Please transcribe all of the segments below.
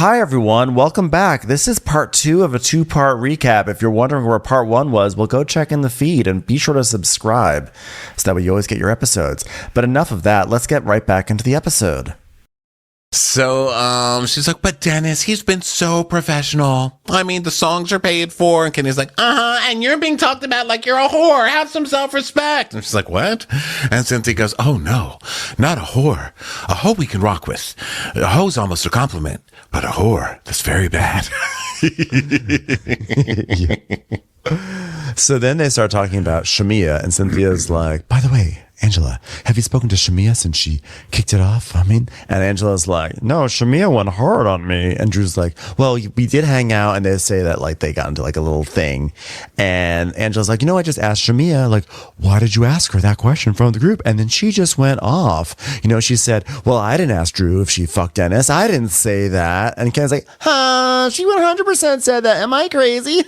Hi, everyone. Welcome back. This is part 2 of a 2-part recap. If you're wondering where part 1 was, well, go check in the feed and be sure to subscribe so that way you always get your episodes. But enough of that. Let's get right back into the episode. So, she's like, but Dennis, he's been so professional. I mean, the songs are paid for. And Kenny's like, and you're being talked about like you're a whore. Have some self-respect. And she's like, what? And Cynthia goes, oh, no, not a whore. A hoe we can rock with. A hoe's almost a compliment, but a whore, that's very bad. So then they start talking about Shamia, and Cynthia's like, by the way, Angela, have you spoken to Shamia since she kicked it off? And Angela's like, no, Shamia went hard on me. And Drew's like, well, we did hang out, and they say that like they got into like a little thing. And Angela's like, I just asked Shamia, like, why did you ask her that question from the group? And then she just went off. She said, well, I didn't ask Drew if she fucked Dennis. I didn't say that. And Ken's like, she 100% said that. Am I crazy?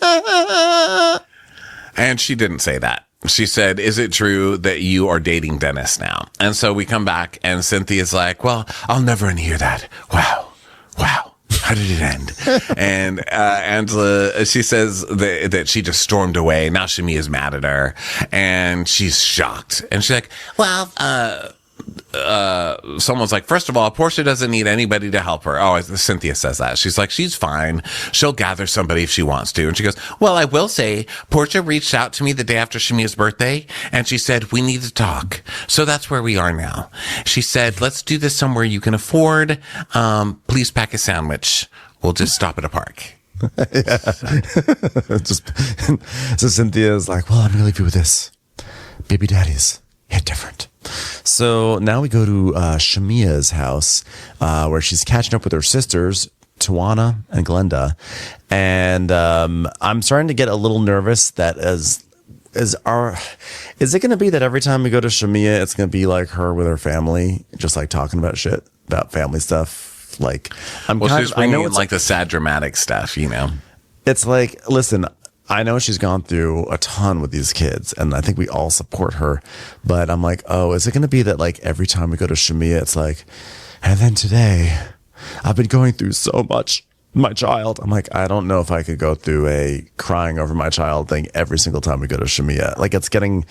And she didn't say that. She said, is it true that you are dating Dennis now? And so we come back and Cynthia's like, well, I'll never hear that. Wow. How did it end? And Angela, she says that she just stormed away. Now Shamia's mad at her and she's shocked. And she's like, well, someone's like, first of all, Portia doesn't need anybody to help her. Oh, Cynthia says that. She's like, she's fine. She'll gather somebody if she wants to. And she goes, well, I will say, Portia reached out to me the day after Shamia's birthday, and she said, we need to talk. So that's where we are now. She said, let's do this somewhere you can afford. Please pack a sandwich. We'll just stop at a park. So Cynthia's like, well, I'm going to leave you with this. Baby daddies hit different. So now we go to Shamia's house where she's catching up with her sisters, Tawana and Glenda. And I'm starting to get a little nervous that is it going to be that every time we go to Shamia, it's going to be like her with her family, just like talking about shit, about family stuff. Like, she's bringing in like the sad dramatic stuff, It's like, listen, I know she's gone through a ton with these kids, and I think we all support her. But I'm like, oh, is it going to be that like every time we go to Shamia, it's like, and then today, I've been going through so much. My child. I'm like, I don't know if I could go through a crying over my child thing every single time we go to Shamia. Like, it's getting,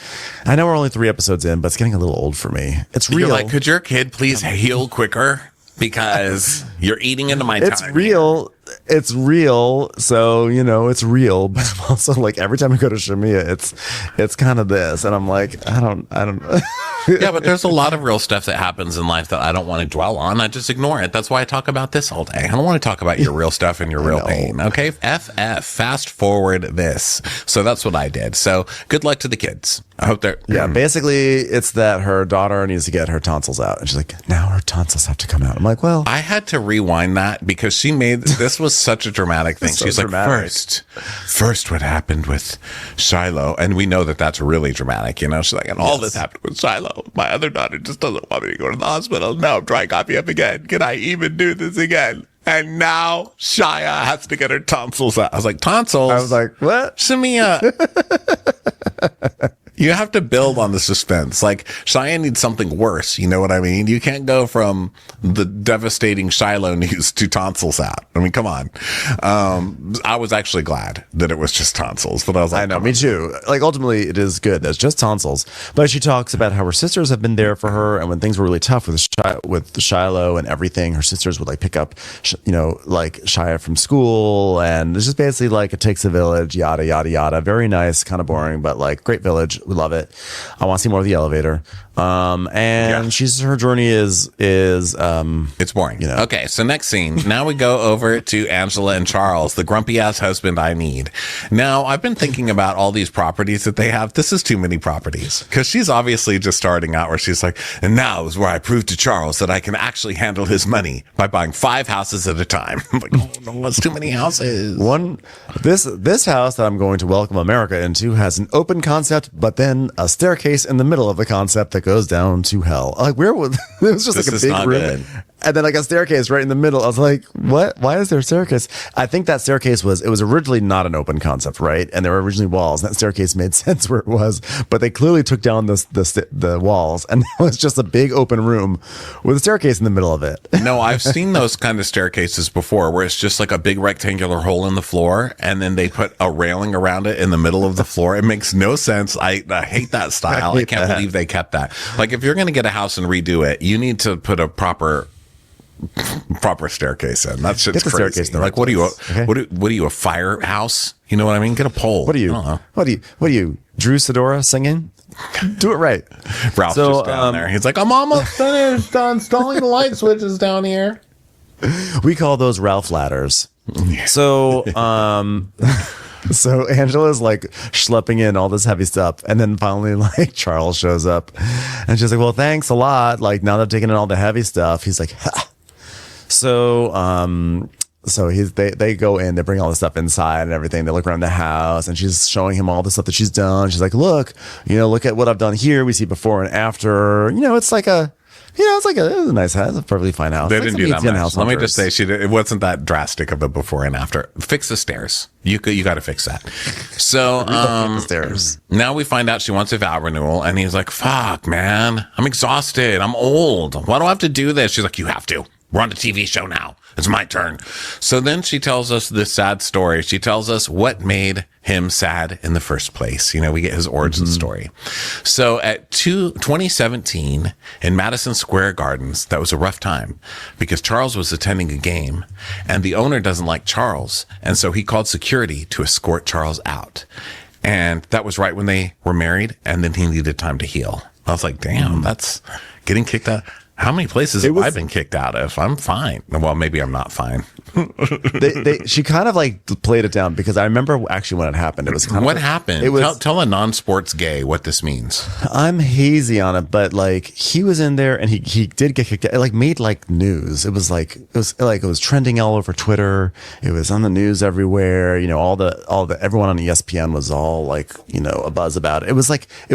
I know we're only 3 episodes in, but it's getting a little old for me. It's real. You're like, could your kid please heal quicker? Because you're eating into my time. It's real. It's real. So, it's real. But I'm also like, every time we go to Shamia, it's kind of this. And I'm like, I don't know. Yeah, but there's a lot of real stuff that happens in life that I don't want to dwell on. I just ignore it. That's why I talk about this all day. I don't want to talk about your real stuff and your real pain. Okay? Fast forward this. So that's what I did. So good luck to the kids. I hope they're... Yeah, basically, it's that her daughter needs to get her tonsils out. And she's like, now her tonsils have to come out. I'm like, well... I had to rewind that because she made... This was such a dramatic thing. So she's dramatic. Like, first what happened with Shiloh. And we know that that's really dramatic, She's like, and all this happened with Shiloh. My other daughter just doesn't want me to go to the hospital. Now I'm trying to copy up again. Can I even do this again? And now Shia has to get her tonsils out. I was like, tonsils? I was like, what? Shamia. You have to build on the suspense. Like, Cheyenne needs something worse. You know what I mean? You can't go from the devastating Shiloh news to tonsils out. I mean, come on. I was actually glad that it was just tonsils, but I was like, I know, me too. Like, ultimately, it is good. That's just tonsils. But she talks about how her sisters have been there for her, and when things were really tough with Shiloh and everything, her sisters would like pick up, like Shia from school, and it's just basically like it takes a village, yada yada yada. Very nice, kind of boring, but like great village. We love it. I want to see more of the elevator. Her journey is it's boring. Okay, so next scene. Now we go over to Angela and Charles, the grumpy ass husband I need. Now, I've been thinking about all these properties that they have. This is too many properties because she's obviously just starting out where she's like, and now is where I prove to Charles that I can actually handle his money by buying 5 houses at a time. I'm like, oh no, that's too many houses. This house that I'm going to welcome America into has an open concept, but then a staircase in the middle of the concept that goes down to hell. Like, where was it was just this like a big room. And then like a staircase right in the middle. I was like, what? Why is there a staircase? I think that staircase was originally not an open concept, right? And there were originally walls. And that staircase made sense where it was, but they clearly took down the walls, and it was just a big open room with a staircase in the middle of it. No, I've seen those kind of staircases before where it's just like a big rectangular hole in the floor, and then they put a railing around it in the middle of the floor. It makes no sense. I hate that style. I can't believe they kept that. Like if you're going to get a house and redo it, you need to put a proper staircase in. That shit's crazy. Staircase in the right place. What are you, a firehouse? You know what I mean? Get a pole. What are you? What are you? Drew Sidora singing? Do it right. Ralph's just down there. He's like, I'm almost finished installing the light switches down here. We call those Ralph ladders. So, so Angela's like schlepping in all this heavy stuff, and then finally like Charles shows up, and she's like, "Well, thanks a lot. Like now they've taken in all the heavy stuff." He's like, ha. So they go in, they bring all the stuff inside and everything. They look around the house, and she's showing him all the stuff that she's done. She's like, look at what I've done here. We see before and after. It's like a nice house, a perfectly fine house. They didn't do that much. Let me just say, it wasn't that drastic of a before and after. Fix the stairs. You got to fix that. So the stairs. Now we find out she wants a vow renewal, and he's like, fuck, man, I'm exhausted. I'm old. Why do I have to do this? She's like, you have to. We're on a TV show now. It's my turn. So then she tells us this sad story. She tells us what made him sad in the first place. We get his origin story. So at 2017 in Madison Square Gardens, that was a rough time because Charles was attending a game and the owner doesn't like Charles. And so he called security to escort Charles out. And that was right when they were married. And then he needed time to heal. I was like, damn, that's getting kicked out. How many places have I been kicked out of? I'm fine. Well, maybe I'm not fine. She kind of like played it down because I remember actually when it happened. It was kind what happened? It was, tell a non-sports gay what this means. I'm hazy on it, but like he was in there and he did get kicked out. It like made like news. It was trending all over Twitter. It was on the news everywhere. All the everyone on ESPN was all like a buzz about it. It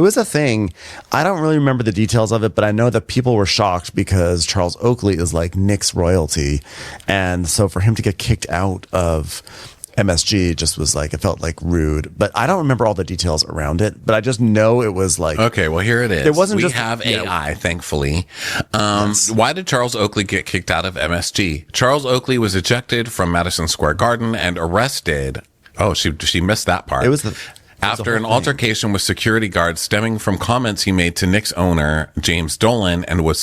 was a thing. I don't really remember the details of it, but I know that people were shocked because Charles Oakley is like Nick's royalty, and so for him to get kicked out of MSG just was like, it felt like rude. But I don't remember all the details around it, but I just know it was like, okay, well here it is. It wasn't we have AI, thankfully. Yes. Why did Charles Oakley get kicked out of MSG? Charles Oakley was ejected from Madison Square Garden and arrested. Oh, she missed that part. After an altercation with security guards stemming from comments he made to Knicks owner James Dolan, and was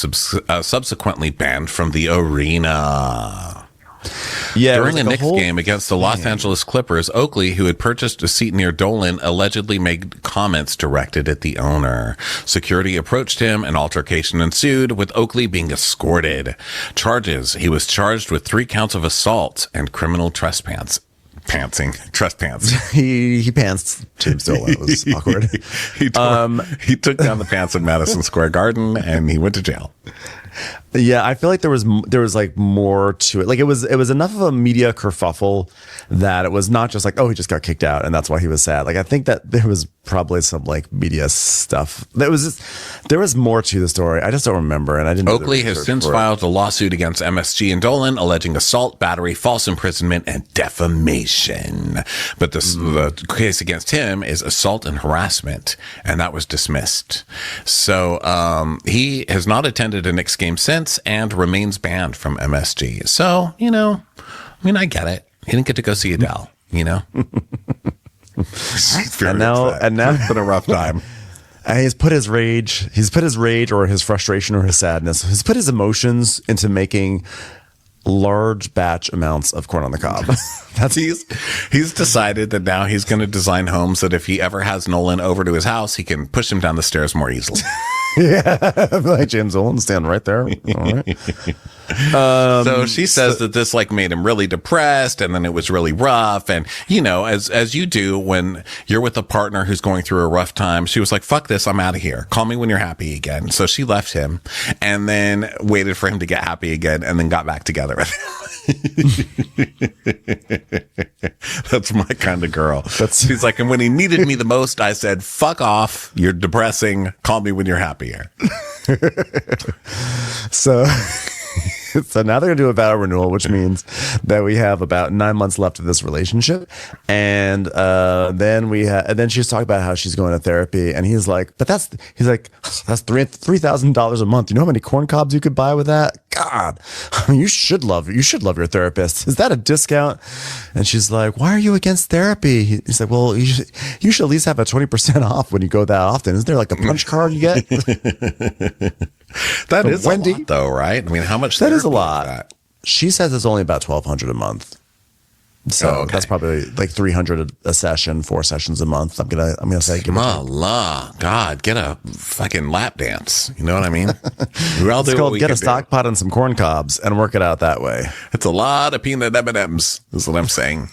subsequently banned from the arena. Yeah, during a Knicks game against the Los Angeles Clippers, Oakley, who had purchased a seat near Dolan, allegedly made comments directed at the owner. Security approached him, an altercation ensued, with Oakley being escorted. Charges: he was charged with 3 counts of assault and criminal trespass. He pantsed James Dolan. It was awkward. He took down the pants in Madison Square Garden and he went to jail. Yeah, I feel like there was like more to it. Like it was enough of a media kerfuffle that it was not just like, oh, he just got kicked out and that's why he was sad. Like I think that there was probably some like media stuff. There was more to the story. I just don't remember, and I didn't. Oakley has since filed a lawsuit against MSG and Dolan alleging assault, battery, false imprisonment, and defamation. But the case against him is assault and harassment, and that was dismissed. So he has not attended a Knicks game since and remains banned from MSG. So, I get it. He didn't get to go see Adele, and now it's been a rough time. And he's put his rage or his frustration or his sadness, he's put his emotions into making large batch amounts of corn on the cob. He's decided that now he's going to design homes that if he ever has Nolan over to his house, he can push him down the stairs more easily. Yeah, like James Dolan, stand right there. All right. So she says that this like made him really depressed, and then it was really rough. And as you do when you're with a partner who's going through a rough time, she was like, "Fuck this, I'm out of here. Call me when you're happy again." So she left him, and then waited for him to get happy again, and then got back together with him. That's my kind of girl. She's like, and when he needed me the most, I said, "Fuck off. You're depressing. Call me when you're happier." So So now they're going to do a vow renewal, which means that we have about 9 months left of this relationship. And then she's talking about how she's going to therapy. And he's like, that's $3,000 a month. You know how many corn cobs you could buy with that? God, I mean, you should love your therapist. Is that a discount? And she's like, why are you against therapy? He's like, well, you should at least have a 20% off when you go that often. Isn't there like a punch card you get? That is Wendy. A lot, though, right? I mean, how much? That is a lot. She says it's only about $1,200 a month. So that's probably like $300 a session, 4 sessions a month. I'm gonna say, God, get a fucking lap dance. You know what I mean? It's called get a stock pot and some corn cobs and work it out that way. It's a lot of peanut M&Ms, is what I'm saying.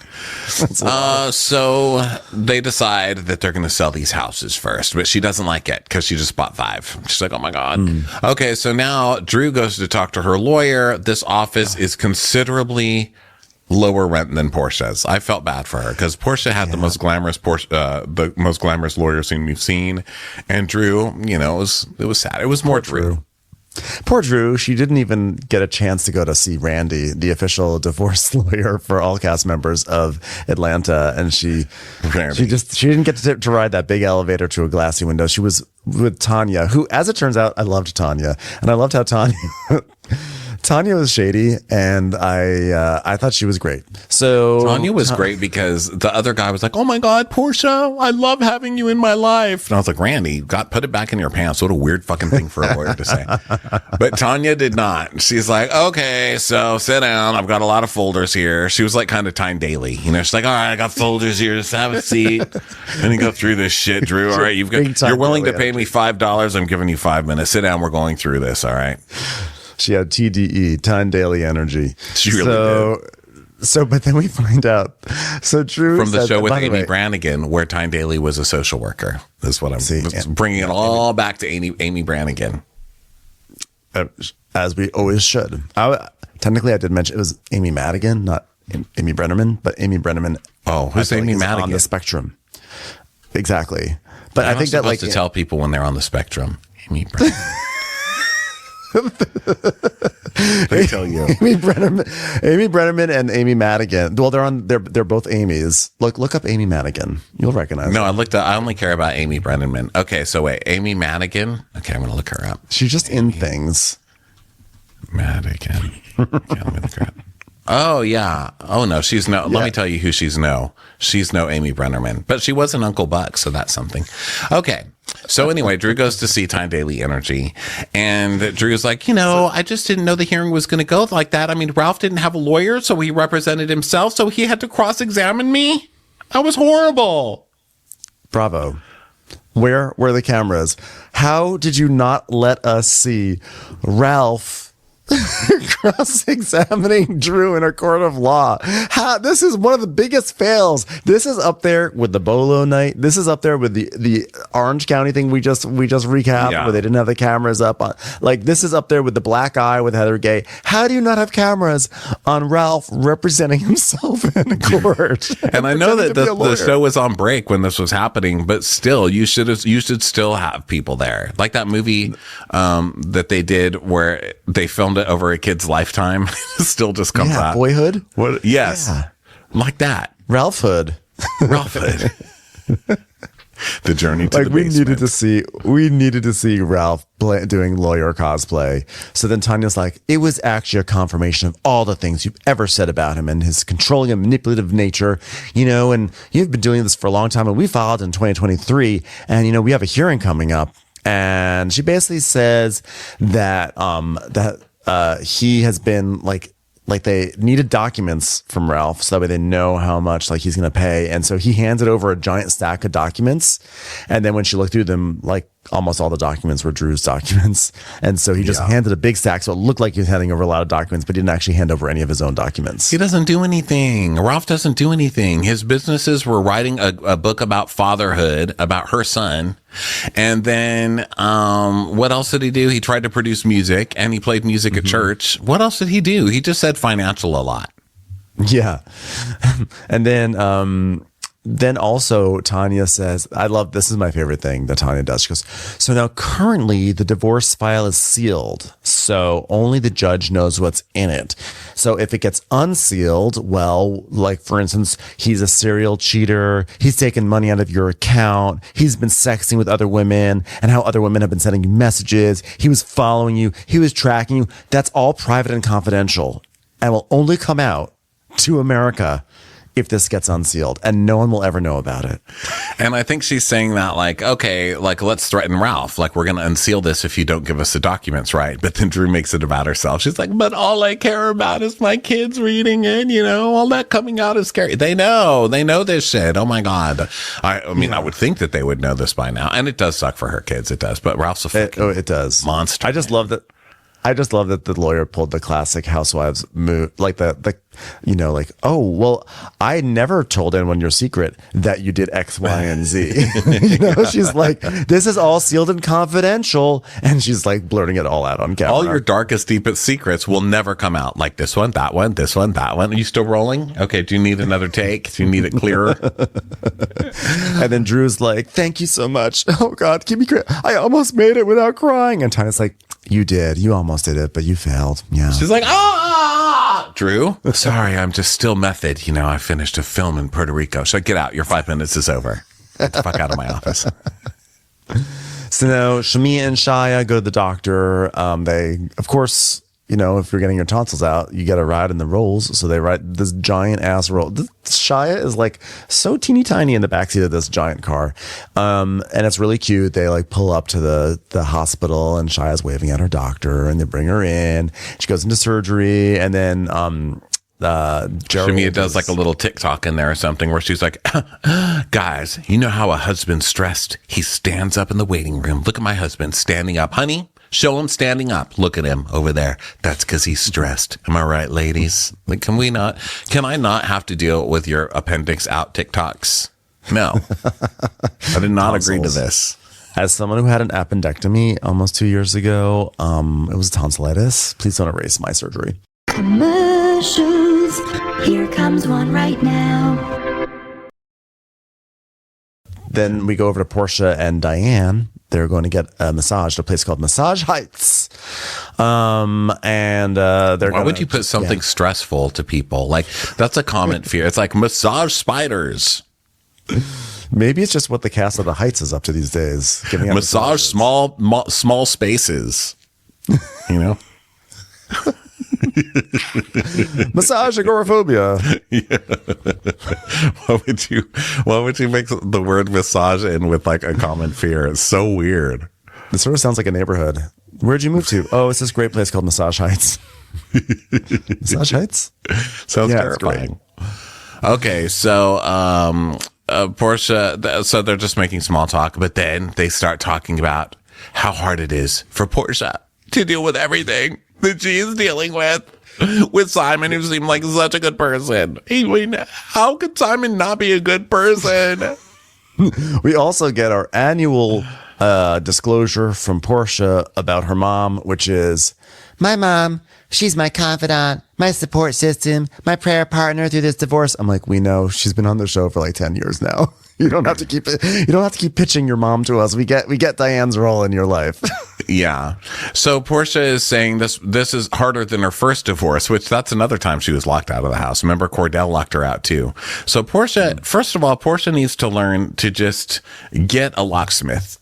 So they decide that they're going to sell these houses first, but she doesn't like it because she just bought 5. She's like, oh my God. Okay, so now Drew goes to talk to her lawyer. This office is considerably lower rent than Portia's. I felt bad for her because Portia had the most glamorous lawyer scene we've seen, and Drew, it was sad. It was more Drew. Poor Drew. She didn't even get a chance to go to see Randy, the official divorce lawyer for all cast members of Atlanta, and she didn't get to ride that big elevator to a glassy window. She was with Tanya, who, as it turns out, I loved Tanya, and I loved how Tanya was shady, and I thought she was great. So Tanya was great because the other guy was like, "Oh my God, Portia, I love having you in my life." And I was like, "Randy, put it back in your pants." What a weird fucking thing for a lawyer to say. But Tanya did not. She's like, "Okay, so sit down. I've got a lot of folders here." She was like kind of Tyne Daly, she's like, "All right, I got folders here. Just have a seat and go through this shit, Drew. All right, you're willing to pay me $5. I'm giving you 5 minutes. Sit down. We're going through this. All right." She had TDE, Tyne Daly energy. She really did. So, but then we find out. So Drew from the show with Amy Brannigan, where Tyne Daly was a social worker. Is what I'm bringing it all back to Amy Brannigan. As we always should. Technically, I did mention it was Amy Madigan, not Amy Brenneman, but Amy Brenneman. Oh, who's Amy Madigan? On the spectrum. Exactly. But I think that to tell people when they're on the spectrum. Amy Brenneman. They tell you. Amy Brenneman and Amy Madigan. Well, they're both Amy's. Look up Amy Madigan. You'll recognize her. I only care about Amy Brenneman. Okay, so wait, Amy Madigan. Okay, I'm gonna look her up. She's just in things. Madigan. Okay, let me look her up. Oh yeah. Oh no, she's no. Let me tell you who she's no. She's no Amy Brenneman, but she was an Uncle Buck, so that's something. Okay. So anyway, Drew goes to see Tyne Daly Energy, and Drew's like, I just didn't know the hearing was going to go like that. I mean, Ralph didn't have a lawyer, so he represented himself, so he had to cross-examine me. That was horrible. Bravo. Where were the cameras? How did you not let us see Ralph cross-examining Drew in a court of law? This is one of the biggest fails. This is up there with the Bolo night. This is up there with the Orange County thing we just recapped, where they didn't have the cameras up on. Like, this is up there with the black eye with Heather Gay. How do you not have cameras on Ralph representing himself in court? And I know that the show was on break when this was happening, but still, you should still have people there. Like that movie that they did where they filmed it over a kid's lifetime. Still just comes out. Boyhood? What? Yes. Yeah. Like that. Ralph Hood. The journey to the basement. We needed to see Ralph doing lawyer cosplay. So then Tanya's like, it was actually a confirmation of all the things you've ever said about him and his controlling and manipulative nature, and you've been doing this for a long time, and we filed in 2023, and we have a hearing coming up. And she basically says that he has been like they needed documents from Ralph so that way they know how much he's going to pay. And so he handed over a giant stack of documents. And then when she looked through them, almost all the documents were Drew's documents. And so he just handed a big stack. So it looked like he was handing over a lot of documents, but he didn't actually hand over any of his own documents. He doesn't do anything. Ralph doesn't do anything. His businesses were writing a book about fatherhood, about her son. And then what else did he do? He tried to produce music, and he played music at church. What else did he do? He just said financial a lot. Yeah. And then also Tanya says, I love, this is my favorite thing that Tanya does. She goes, so now currently the divorce file is sealed. So So only the judge knows what's in it. So if it gets unsealed, well, like for instance, he's a serial cheater. He's taken money out of your account. He's been sexting with other women and how other women have been sending you messages. He was following you. He was tracking you. That's all private and confidential and will only come out to America if this gets unsealed, and no one will ever know about it. And I think she's saying that like, okay, like let's threaten Ralph. Like we're going to unseal this if you don't give us the documents, right? But then Drew makes it about herself. She's like, but all I care about is my kids reading it. You know, all that coming out is scary. They know this shit. Oh my God. I mean, I would think that they would know this by now. And it does suck for her kids. It does. But Ralph's a fucking it does. monster. I just love that the lawyer pulled the classic housewives move, like the like, oh, well, I never told anyone your secret that you did X, Y, and Z. She's like, this is all sealed and confidential. And she's like blurting it all out on camera. All your darkest, deepest secrets will never come out. Like this one, that one, this one, that one. Are you still rolling? Okay. Do you need another take? Do you need it clearer? And then Drew's like, thank you so much. Oh God, keep me I almost made it without crying. And Tanya's like, you did. You almost did it, but you failed. Yeah. She's like, Drew, sorry, I'm just still method. You know, I finished a film in Puerto Rico. So get out. Your 5 minutes is over. Get the fuck out of my office. So now Shamia and Shia go to the doctor. They, of course, if you're getting your tonsils out, you get a ride in the rolls. So they ride this giant ass roll. Shia is like so teeny tiny in the backseat of this giant car. And it's really cute. They like pull up to the hospital and Shia's waving at her doctor and they bring her in. She goes into surgery and then, Shamia does like a little TikTok in there or something where she's like, guys, you know how a husband's stressed? He stands up in the waiting room. Look at my husband standing up. Honey, show him standing up. Look at him over there. That's because he's stressed. Am I right, ladies? Like, can I not have to deal with your appendix out TikToks? No, I did not agree to this. As someone who had an appendectomy almost 2 years ago, it was tonsillitis. Please don't erase my surgery. Commercials. Here comes one right now. Then we go over to Portia and Diane. They're going to get a massage at a place called Massage Heights. And why would you put something stressful to people? Like, that's a common fear. It's like massage spiders. Maybe it's just what the cast of the Heights is up to these days. Giving massage small spaces. Massage agoraphobia. Yeah. Why would you make the word massage in with like a common fear? It's so weird. It sort of sounds like a neighborhood. Where'd you move to? Oh, it's this great place called Massage Heights. Massage Heights? Sounds terrifying. Okay, so Portia, so they're just making small talk, but then they start talking about how hard it is for Portia to deal with everything that she is dealing with Simon, who seemed like such a good person. I mean, how could Simon not be a good person? We also get our annual disclosure from Portia about her mom, which is, my mom, she's my confidant, my support system, my prayer partner through this divorce. I'm like, we know she's been on the show for like 10 years now. You don't have to keep it. You don't have to keep pitching your mom to us. We get Diane's role in your life. Yeah. So Portia is saying this is harder than her first divorce, which that's another time she was locked out of the house. Remember, Cordell locked her out too. So Portia, first of all, Portia needs to learn to just get a locksmith.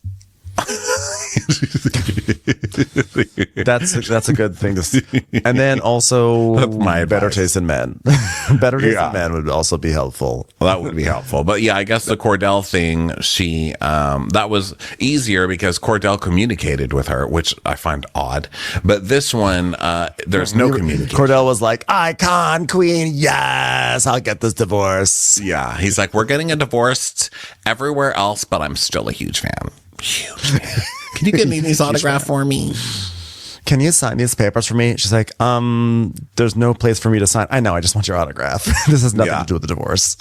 That's a good thing to see. And then also better taste in men. Better taste in men would also be helpful. Well, that would be helpful. But yeah, I guess the Cordell thing, she that was easier because Cordell communicated with her, which I find odd. But this one, there's no communication. Cordell was like, icon queen, yes, I'll get this divorce. Yeah, he's like, we're getting a divorce everywhere else, but I'm still a huge fan. Huge fan. Can you get me these autograph for me? Can you sign these papers for me? She's like, there's no place for me to sign. I know, I just want your autograph. This has nothing to do with the divorce.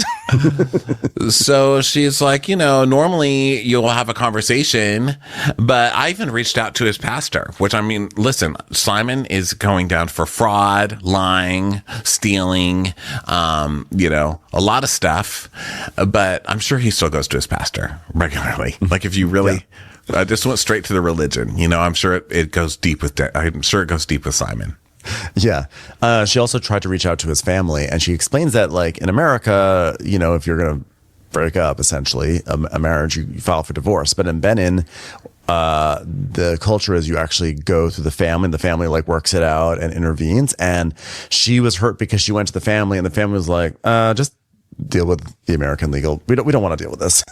So she's like, normally you'll have a conversation, but I even reached out to his pastor, which I mean, listen, Simon is going down for fraud, lying, stealing, a lot of stuff, but I'm sure he still goes to his pastor regularly. Like if you really I just went straight to the religion. I'm sure it goes deep with Simon. Yeah. She also tried to reach out to his family, and she explains that, like, in America, if you're going to break up, essentially, a marriage, you file for divorce. But in Benin, the culture is you actually go through the family. The family, like, works it out and intervenes. And she was hurt because she went to the family, and the family was like, just deal with the American legal. We don't want to deal with this.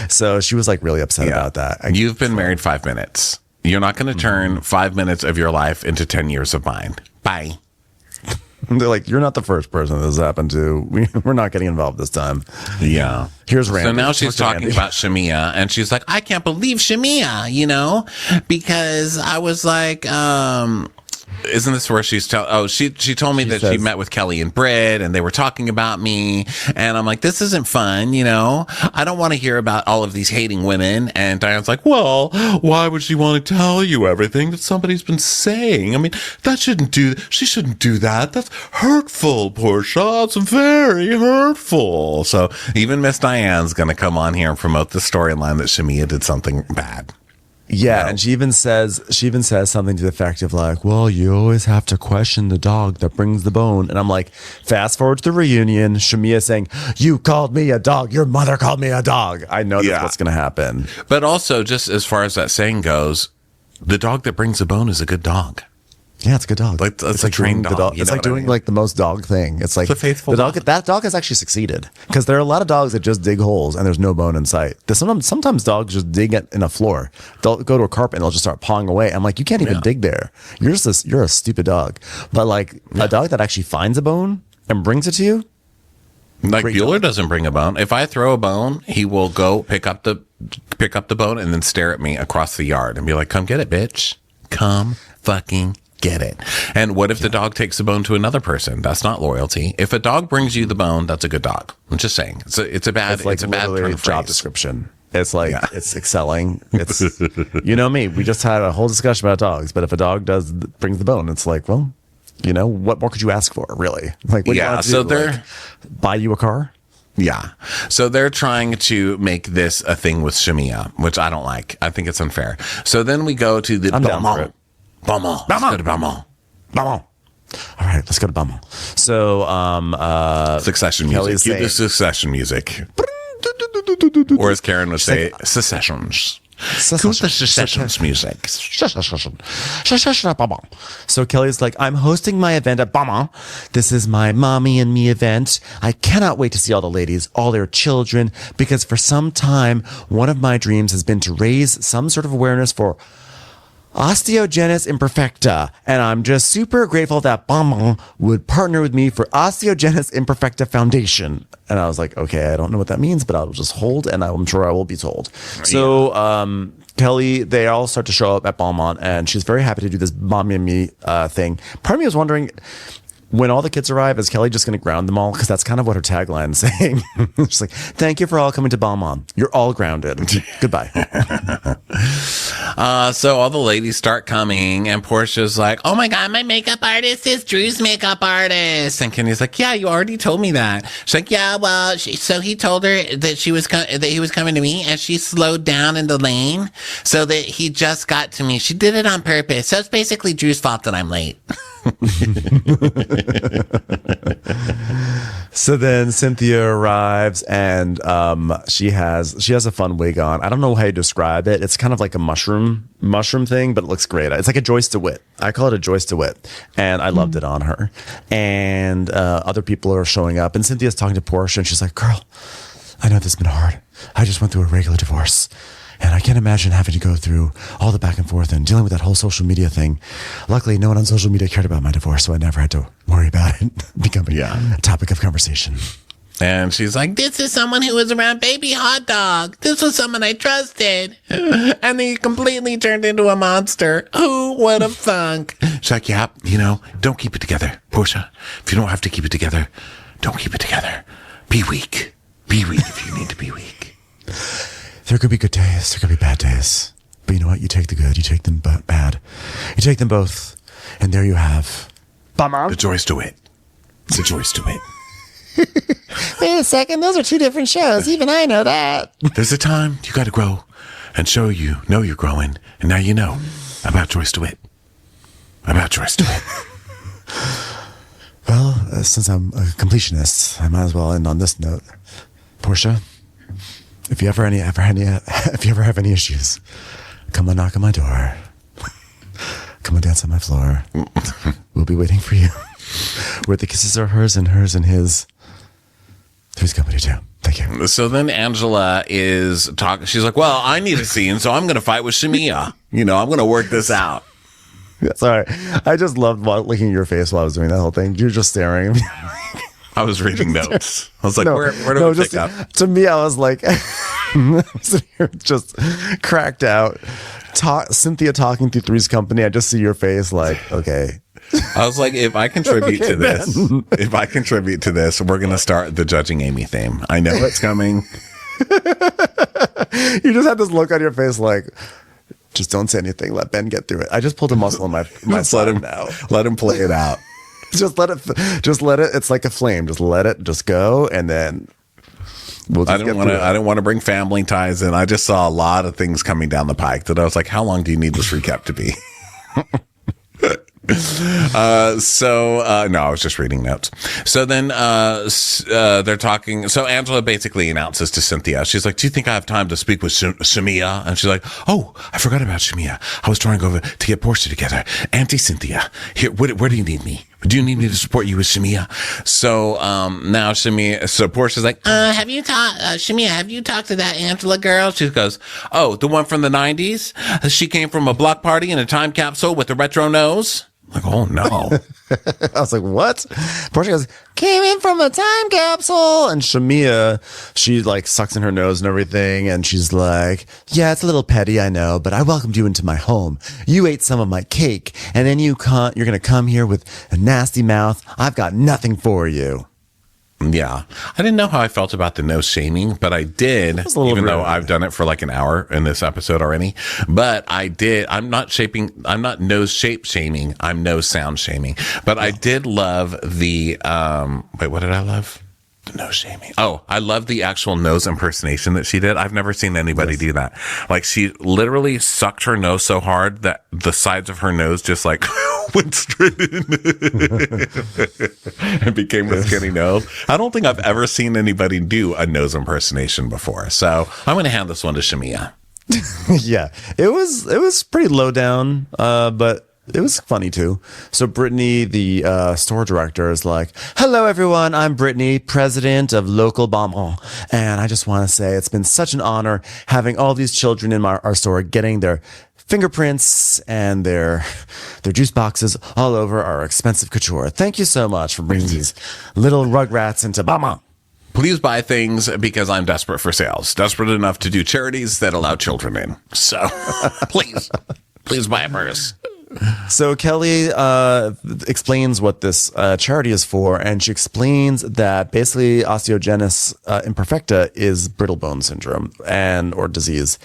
So she was, like, really upset about that. You've been married 5 minutes. You're not going to turn 5 minutes of your life into 10 years of mine. Bye. They're like, you're not the first person this happened to. We're not getting involved this time. Yeah. Here's Randy. So now she's talking about Shamia, and she's like, I can't believe Shamia, because I was like, isn't this where she's she told me that she met with Kelly and Britt, and they were talking about me, and I'm like, this isn't fun, I don't want to hear about all of these hating women. And Diane's like, well, why would she want to tell you everything that somebody's been saying? I mean, she shouldn't do that. That's hurtful, Portia. It's very hurtful. So even Miss Diane's gonna come on here and promote the storyline that Shamia did something bad. Yeah, and she even says something to the effect of, like, well, you always have to question the dog that brings the bone. And I'm like, fast forward to the reunion, Shamia saying, you called me a dog, your mother called me a dog. I know that's what's going to happen. But also, just as far as that saying goes, the dog that brings the bone is a good dog. Yeah, it's a good dog. Like, it's a trained dog. It's like doing like the most dog thing. It's like it's a faithful dog. That dog has actually succeeded, because there are a lot of dogs that just dig holes and there's no bone in sight. Sometimes dogs just dig in a floor. They'll go to a carpet and they'll just start pawing away. I'm like, you can't even dig there. You're a stupid dog. But like a dog that actually finds a bone and brings it to you. Like Bueller doesn't bring a bone. If I throw a bone, he will go pick up the bone and then stare at me across the yard and be like, "Come get it, bitch. Come fucking get it." And what if the dog takes the bone to another person? That's not loyalty. If a dog brings you the bone, that's a good dog. I'm just saying. It's a bad turn of job phrase. Description. It's like it's excelling. It's me. We just had a whole discussion about dogs, but if a dog brings the bone, it's like, well, what more could you ask for, really? Like, what do you want to do? Like, buy you a car? Yeah. So they're trying to make this a thing with Shamia, which I don't like. I think it's unfair. So then we go to the Beaumont. Let's go to Beaumont. All right, let's go to Beaumont. So, Succession music. Cue the Succession music. Or as Karen would say, secessions. Cue the Secessions music. So Kelly's like, I'm hosting my event at Beaumont. This is my mommy and me event. I cannot wait to see all the ladies, all their children, because for some time, one of my dreams has been to raise some sort of awareness for osteogenesis imperfecta, and I'm just super grateful that Beaumont would partner with me for Osteogenesis Imperfecta Foundation. And I was like, okay, I don't know what that means, but I'll just hold, and I'm sure I will be told. So Kelly, they all start to show up at Beaumont, and she's very happy to do this mommy and me thing. Part of me was wondering, when all the kids arrive, is Kelly just going to ground them all? Because that's kind of what her tagline is saying. She's like, thank you for all coming to Beaumont. You're all grounded. Goodbye. So all the ladies start coming, and Portia's like, oh my God, my makeup artist is Drew's makeup artist. And Kenny's like, yeah, you already told me that. She's like, yeah, well, so he told her that he was coming to me, and she slowed down in the lane so that he just got to me. She did it on purpose. So it's basically Drew's fault that I'm late. So then Cynthia arrives, and she has a fun wig on. I don't know how you describe it. It's kind of like a mushroom thing, but it looks great. It's like a Joyce DeWitt. I call it a Joyce DeWitt, and I loved it on her. And other people are showing up, and Cynthia's talking to Portia, and she's like, girl, I know this has been hard. I just went through a regular divorce, and I can't imagine having to go through all the back and forth and dealing with that whole social media thing. Luckily, no one on social media cared about my divorce, so I never had to worry about it becoming a topic of conversation. And she's like, this is someone who was around baby hot dog. This was someone I trusted. And he completely turned into a monster. Who would have thunk? She's like, yeah, don't keep it together, Portia. If you don't have to keep it together, don't keep it together. Be weak. Be weak if you need to be weak. There could be good days. There could be bad days. But you know what? You take the good. You take them bad. You take them both. And there you have the Joyce DeWitt. The Joyce DeWitt. Wait a second. Those are two different shows. Even I know that. There's a time you got to grow, and show you know you're growing. And now you know about Joyce DeWitt. About Joyce DeWitt. Well, since I'm a completionist, I might as well end on this note. Portia, if you ever have any issues, come on, knock on my door. Come on, dance on my floor. We'll be waiting for you. Where the kisses are hers and his. Three's company too. Thank you. So then Angela is talking. She's like, well, I need a scene, so I'm going to fight with Shamia. I'm going to work this out. Sorry. I just loved looking at your face while I was doing that whole thing. You're just staring at me. I was reading notes. I was like, where do we pick up? To me, I was like, sitting here just cracked out. Cynthia talking through Three's Company. I just see your face like, okay. I was like, if I contribute to this, we're going to start the Judging Amy theme. I know it's coming. You just had this look on your face like, just don't say anything. Let Ben get through it. I just pulled a muscle in my side now. Let him play it out. Just let it. It's like a flame. Just let it just go. And then I don't want to bring family ties in. I just saw a lot of things coming down the pike that I was like, how long do you need this recap to be? No, I was just reading notes. So then they're talking. So Angela basically announces to Cynthia, she's like, do you think I have time to speak with Shamia? And she's like, oh, I forgot about Shamia. I was trying to go over to get Portia together. Auntie Cynthia, here, where do you need me? Do you need me to support you with Shamia? So now Portia's like, Shamia, have you talked to that Angela girl? She goes, oh, the one from the 90s? She came from a block party in a time capsule with a retro nose? Like, oh no. I was like, what? Portia goes, came in from a time capsule. And Shamia, she like sucks in her nose and everything. And she's like, yeah, it's a little petty, I know, but I welcomed you into my home. You ate some of my cake. And then you're going to come here with a nasty mouth. I've got nothing for you. Yeah. I didn't know how I felt about the nose shaming, but I did, even though I've done it for like an hour in this episode already. But I did. I'm not nose shape shaming. I'm nose sound shaming. But I did love the, what did I love? The nose shaming. Oh, I love the actual nose impersonation that she did. I've never seen anybody do that. Like she literally sucked her nose so hard that the sides of her nose just like went straight in and became a skinny nose. I don't think I've ever seen anybody do a nose impersonation before. So I'm going to hand this one to Shamia. Yeah, it was pretty low down, but it was funny too. So Brittany, the store director, is like, hello, everyone. I'm Brittany, president of Local Bonbon. And I just want to say it's been such an honor having all these children in our store getting their fingerprints and their juice boxes all over our expensive couture. Thank you so much for bringing these little rugrats into Bonbon. Please buy things because I'm desperate for sales. Desperate enough to do charities that allow children in. So please buy a purse. So Kelly explains what this charity is for, and she explains that basically osteogenesis imperfecta is brittle bone syndrome or disease,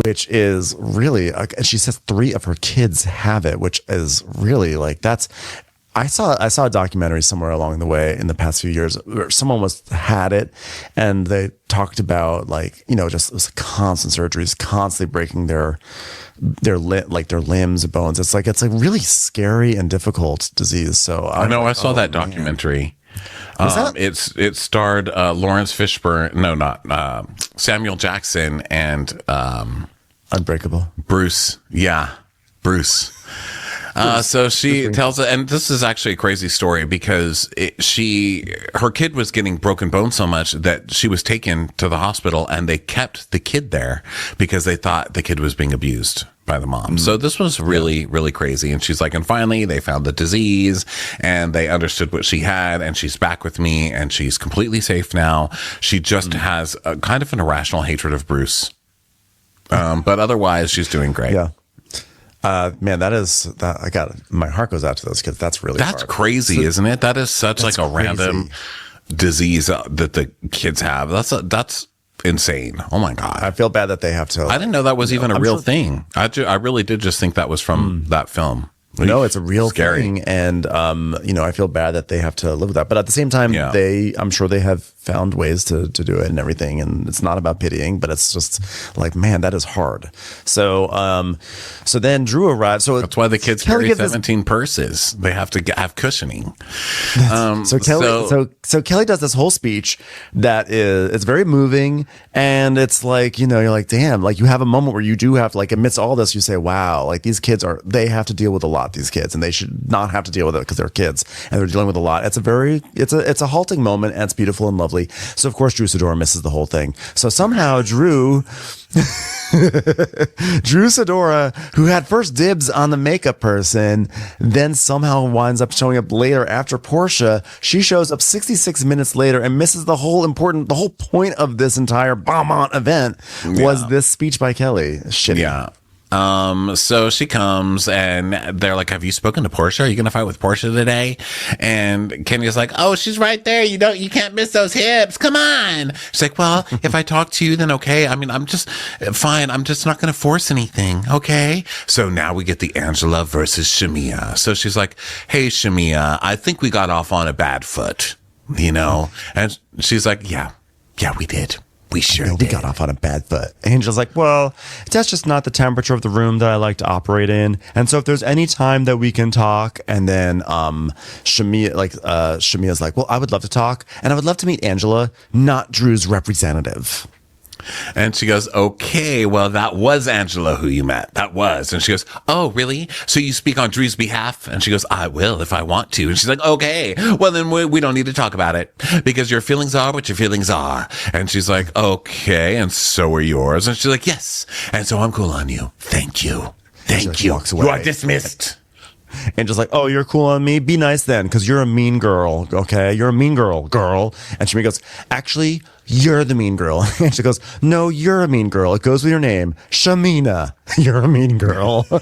which is really, and she says 3 of her kids have it, which is really like that's. I saw a documentary somewhere along the way in the past few years where someone had it, and they talked about just it was constant surgeries, constantly breaking their limbs, bones. It's like really scary and difficult disease. So I know I saw that documentary. It starred Lawrence Fishburne. No, not Samuel Jackson and Unbreakable. Bruce. Yeah, Bruce. So she tells it, and this is actually a crazy story because her kid was getting broken bones so much that she was taken to the hospital, and they kept the kid there because they thought the kid was being abused by the mom. So this was really, really crazy. And she's like, and finally they found the disease and they understood what she had, and she's back with me and she's completely safe now. She just has a kind of an irrational hatred of Bruce. But otherwise she's doing great. Yeah. Man, my heart goes out to those kids. That's crazy, isn't it? That is such like a random disease that the kids have. That's insane. Oh my God. I feel bad that they have to. I didn't know that was even a real thing. I really did just think that was from that film. No, it's a real thing. And, I feel bad that they have to live with that. But at the same time, I'm sure they have found ways to do it and everything. And it's not about pitying, but it's just like, man, that is hard. So so then Drew arrives. So that's why the kids carry 17 purses. They have to have cushioning. So Kelly does this whole speech that it's very moving, and it's like, you know, you're like, damn, like you have a moment where you do have to, like, amidst all this, you say, wow, like these kids they have to deal with a lot, these kids, and they should not have to deal with it because they're kids and they're dealing with a lot. It's a halting moment, and it's beautiful and lovely. So of course Drew Sidora misses the whole thing. So somehow Drew Sidora, who had first dibs on the makeup person, then somehow winds up showing up later after Portia. She shows up 66 minutes later and misses the whole point of this entire Beaumont event was this speech by Kelly. Shitty. Yeah. So she comes and they're like, have you spoken to Portia? Are you going to fight with Portia today? And Kenya's like, oh, she's right there. You can't miss those hips. Come on. She's like, well, if I talk to you, then okay. I mean, I'm just fine. I'm just not going to force anything. Okay. So now we get the Angela versus Shamia. So she's like, hey, Shamia, I think we got off on a bad foot, you know? And she's like, yeah, we did. We sure did. We got off on a bad foot. Angel's like, well, that's just not the temperature of the room that I like to operate in. And so if there's any time that we can talk, and then Shamia's like, well, I would love to talk, and I would love to meet Angela, not Drew's representative. And she goes, okay, well, that was Angela who you met. That was. And she goes, oh, really? So you speak on Drew's behalf? And she goes, I will if I want to. And she's like, okay, well, then we don't need to talk about it because your feelings are what your feelings are. And she's like, okay, and so are yours. And she's like, yes. And so I'm cool on you. Thank you. Thank you. You are dismissed. Angel's like, oh, you're cool on me? Be nice then, because you're a mean girl, okay? You're a mean girl. And Shamia goes, actually, you're the mean girl. And she goes, no, you're a mean girl. It goes with your name. Shamina, you're a mean girl. And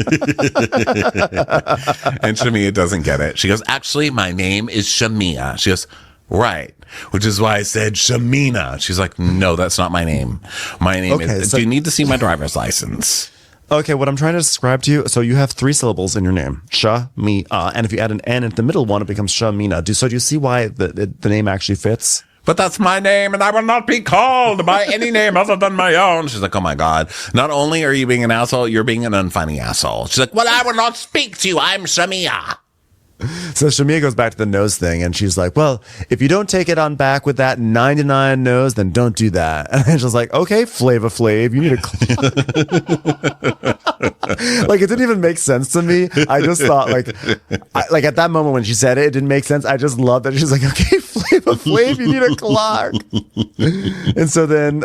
Shamia doesn't get it. She goes, actually, my name is Shamia. She goes, right, which is why I said Shamina. She's like, no, that's not my name. My name is, do you need to see my driver's license? Okay, what I'm trying to describe to you, so you have 3 syllables in your name, Sha-mi-a, and if you add an N at the middle one, it becomes Shamina. Do you see why the name actually fits? But that's my name, and I will not be called by any name other than my own. She's like, oh my God, not only are you being an asshole, you're being an unfunny asshole. She's like, well, I will not speak to you. I'm Shamia. So Shamia goes back to the nose thing, and she's like, well, if you don't take it on back with that 99 nose, then don't do that. And Angela's like, okay, Flava Flav, you need a like, it didn't even make sense to me. I just thought, like at that moment when she said it didn't make sense. I just loved that. She's like, okay, Flava Flav, you need a clock. And so then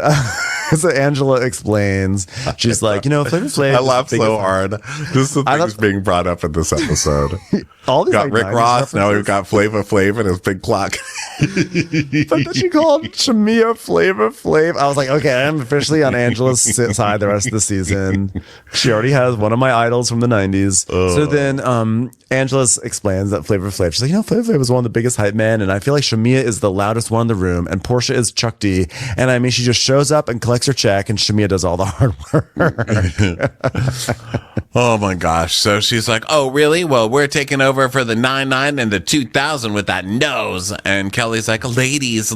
so Angela explains, she's like, you know, Flava Flav. I laughed so hard. Just the things being brought up in this episode. All these got Rick Ross. Now we've got Flava Flav and his big clock. But then she called Shamia Flava Flav. I was like, okay, I'm officially on Angela's side the rest of the season. She already has one of my idols from the 90s. So then Angela explains that Flava Flav, she's like, you know, Flava Flav was one of the biggest hype men, and I feel like Shamia is the loudest one in the room, and Portia is Chuck D. And I mean, she just shows up and collects her check, and Shamia does all the hard work. Oh my gosh. So she's like, oh, really? Well, we're taking over for the 99 and the 2000 with that nose. And Kelly's like, ladies,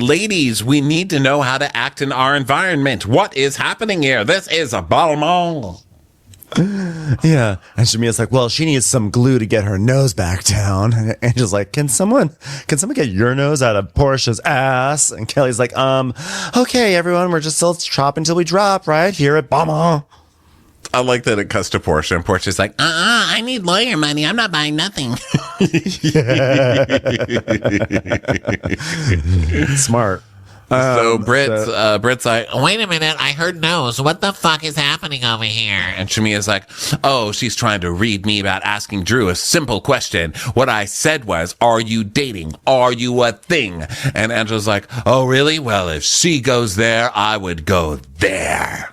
we need to know how to act in our environment. What is happening here? This is a Balmain. Yeah. And Shamia's like, well, she needs some glue to get her nose back down. And Angel's like, can someone get your nose out of Portia's ass? And Kelly's like, okay, everyone, we're just still chopping until we drop right here at Balmain. I like that it cuts to Portia, and Portia's like, I need lawyer money. I'm not buying nothing. Smart. So Britt's like, wait a minute, I heard nose. What the fuck is happening over here? And Shamia's like, oh, she's trying to read me about asking Drew a simple question. What I said was, are you dating? Are you a thing? And Angela's like, oh, really? Well, if she goes there, I would go there.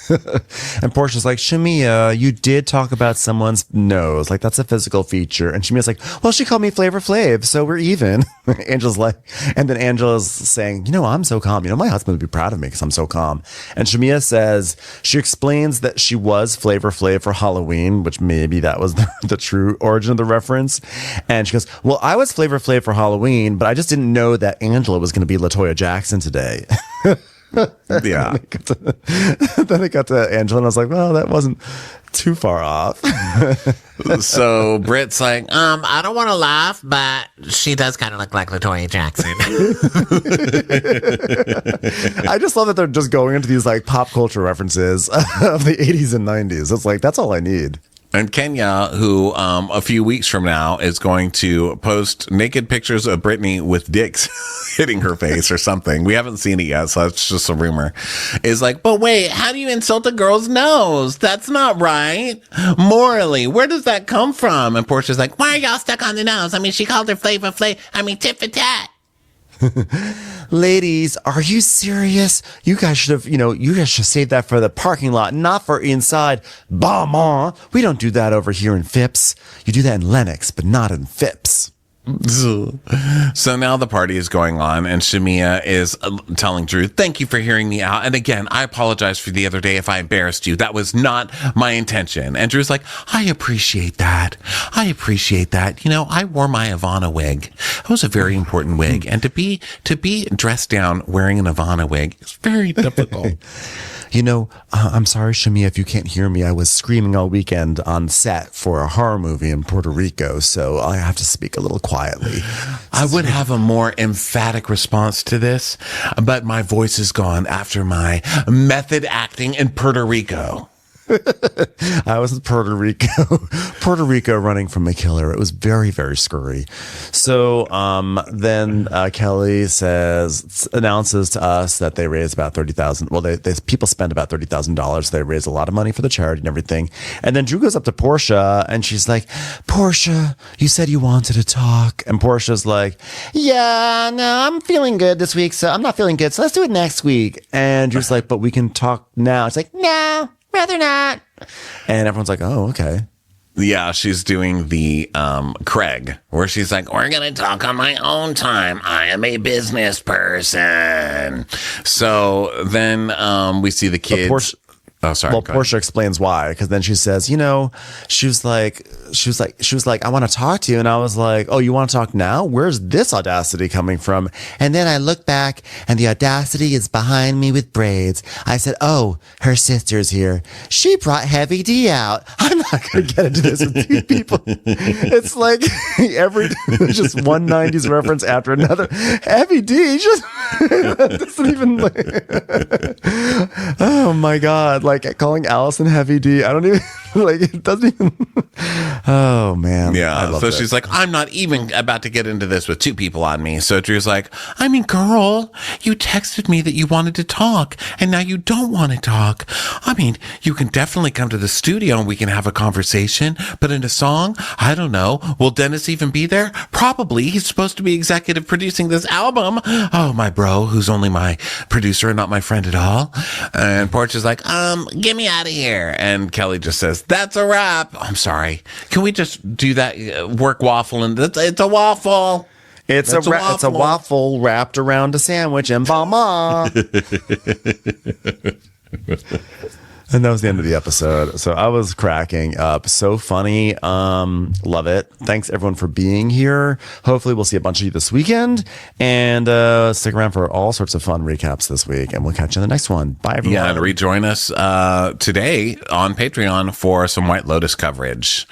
And Portia's like, Shamia, you did talk about someone's nose. Like, that's a physical feature. And Shamia's like, well, she called me Flavor Flav, so we're even. Angela's like, and then Angela's saying, I'm so calm. My husband would be proud of me because I'm so calm. And Shamia says, she explains that she was Flavor Flav for Halloween, which maybe that was the true origin of the reference. And she goes, well, I was Flavor Flav for Halloween, but I just didn't know that Angela was going to be LaToya Jackson today. Yeah. Then it got to Angela, and I was like, well, that wasn't too far off. So Britt's like, I don't want to laugh, but she does kind of look like LaToya Jackson. I just love that they're just going into these like pop culture references of the 80s and 90s. It's like, that's all I need. And Kenya, who a few weeks from now is going to post naked pictures of Britney with dicks hitting her face or something. We haven't seen it yet, so it's just a rumor. Is like, but wait, how do you insult a girl's nose? That's not right. Morally, where does that come from? And Portia's like, why are y'all stuck on the nose? I mean, she called her Flavor Flav. I mean, tit for tat. Ladies, are you serious? You guys should have, you guys should save that for the parking lot, not for inside. Bah, ma. We don't do that over here in Phipps. You do that in Lenox, but not in Phipps. So now the party is going on, and Shamia is telling Drew, thank you for hearing me out. And again, I apologize for the other day if I embarrassed you. That was not my intention. And Drew's like, I appreciate that. I wore my Ivana wig. It was a very important wig. And to be dressed down wearing an Ivana wig is very difficult. I'm sorry, Shamia, if you can't hear me. I was screaming all weekend on set for a horror movie in Puerto Rico, so I have to speak a little quietly. I would have a more emphatic response to this, but my voice is gone after my method acting in Puerto Rico. I was in Puerto Rico running from a killer. It was very, very scurry. So then Kelly announces to us that they raised about $30,000. Well, they people spent about $30,000. They raised a lot of money for the charity and everything. And then Drew goes up to Portia and she's like, Portia, you said you wanted to talk. And Portia's like, yeah, no, I'm feeling good this week. So I'm not feeling good. So let's do it next week. And Drew's like, but we can talk now. It's like, no. Rather not. And everyone's like, oh, okay. Yeah, she's doing the Craig, where she's like, we're going to talk on my own time. I am a business person. So then we see the kids. Oh, sorry. Well, Portia explains why, because then she says, she was like, I want to talk to you. And I was like, oh, you want to talk now? Where's this audacity coming from? And then I look back and the audacity is behind me with braids. I said, oh, her sister's here. She brought Heavy D out. I'm not going to get into this with two people. It's like just one 90s reference after another. Heavy D just doesn't even oh my God. Like calling Allison Heavy D. I don't even it doesn't even. Oh man. Yeah. So she's like, I'm not even about to get into this with two people on me. So Drew's like, I mean, girl, you texted me that you wanted to talk and now you don't want to talk. I mean, you can definitely come to the studio and we can have a conversation, but in a song, I don't know. Will Dennis even be there? Probably. He's supposed to be executive producing this album. Oh, my bro, who's only my producer and not my friend at all. And Portia's like, get me out of here. And Kelly just says, that's a wrap. I'm sorry. Can we just do that work waffle? And it's a waffle. It's a waffle wrapped around a sandwich and mama. And that was the end of the episode. So I was cracking up. So funny. Love it. Thanks everyone for being here. Hopefully we'll see a bunch of you this weekend. And stick around for all sorts of fun recaps this week. And we'll catch you in the next one. Bye, everyone. Yeah, and rejoin us today on Patreon for some White Lotus coverage.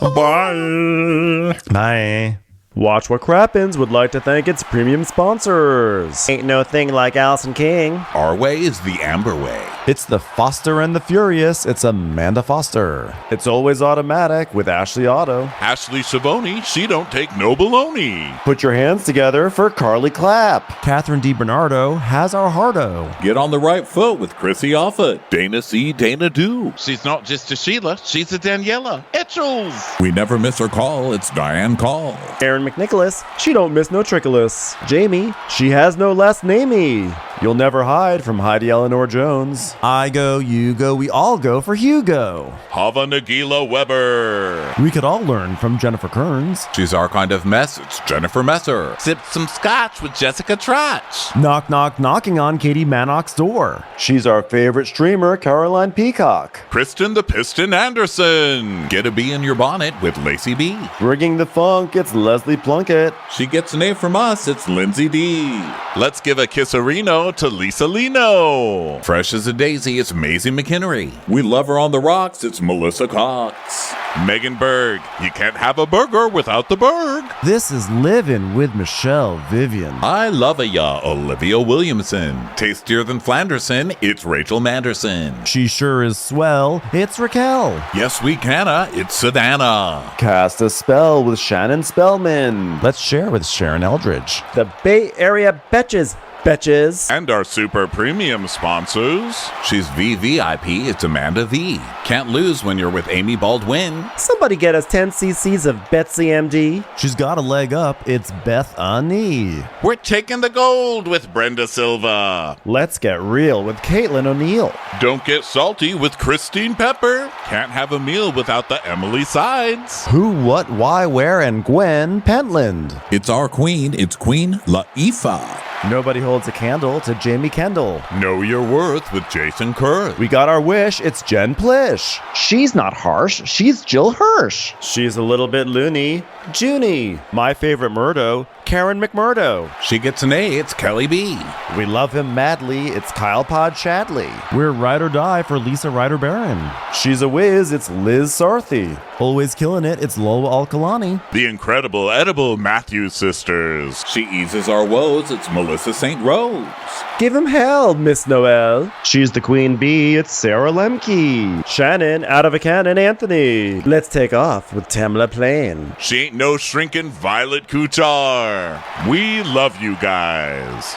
Bye. Bye. Watch What Crappens would like to thank its premium sponsors. Ain't no thing like Allison King. Our way is the Amber way. It's the Foster and the Furious. It's Amanda Foster. It's Always Automatic with Ashley Otto. Ashley Savoni, she don't take no baloney. Put your hands together for Carly Clapp. Catherine DiBernardo has our Hardo. Get on the right foot with Chrissy Offutt. Dana C. Dana Do. She's not just a Sheila, she's a Daniela. Etchels. We never miss her call. It's Diane Call. Aaron Karen McNicholas, she don't miss no trickolas. Jamie, she has no last namey. You'll never hide from Heidi Eleanor Jones. I go, you go, we all go for Hugo. Hava Nagila Weber. We could all learn from Jennifer Kearns. She's our kind of mess. It's Jennifer Messer. Sip some scotch with Jessica Trotch. Knock, knock, knocking on Katie Mannock's door. She's our favorite streamer, Caroline Peacock. Kristen the Piston Anderson. Get a bee in your bonnet with Lacey B. Bringing the funk, it's Leslie Plunkett. She gets an A from us. It's Lindsay D. Let's give a kisserino to Lisa Lino. Fresh as a daisy, it's Maisie McHenry. We love her on the rocks. It's Melissa Cox. Megan Berg. You can't have a burger without the Berg. This is Livin' with Michelle Vivian. I love ya, Olivia Williamson. Tastier than Flanderson. It's Rachel Manderson. She sure is swell. It's Raquel. Yes, we canna. It's Savannah. Cast a spell with Shannon Spellman. Let's share with Sharon Eldridge. The Bay Area Betches. Betches. And our super premium sponsors. She's VVIP, it's Amanda V. Can't lose when you're with Amy Baldwin. Somebody get us 10 cc's of Betsy MD. She's got a leg up. It's Beth Ani. We're taking the gold with Brenda Silva. Let's get real with Caitlin O'Neill. Don't get salty with Christine Pepper. Can't have a meal without the Emily Sides. Who, what, why, where, and Gwen Pentland. It's our queen. It's Queen Laifah. Nobody holds a candle to Jamie Kendall. Know your worth with Jason Kurth. We got our wish. It's Jen Plish. She's not harsh. She's Jill Hirsch. She's a little bit loony. Junie. My favorite Murdo, Karen McMurdo. She gets an A, it's Kelly B. We love him madly. It's Kyle Pod Shadley. We're ride or die for Lisa Ryder Barron. She's a whiz. It's Liz Sarthy. Always killing it. It's Lola Alkalani. The incredible edible Matthews sisters. She eases our woes. It's Melissa St. Rose. Give him hell, Miss Noel. She's the queen bee. It's Sarah Lemke. Shannon, out of a cannon, Anthony. Let's take off with Tamla Plain. She ain't no shrinking Violet Kuchar. We love you guys.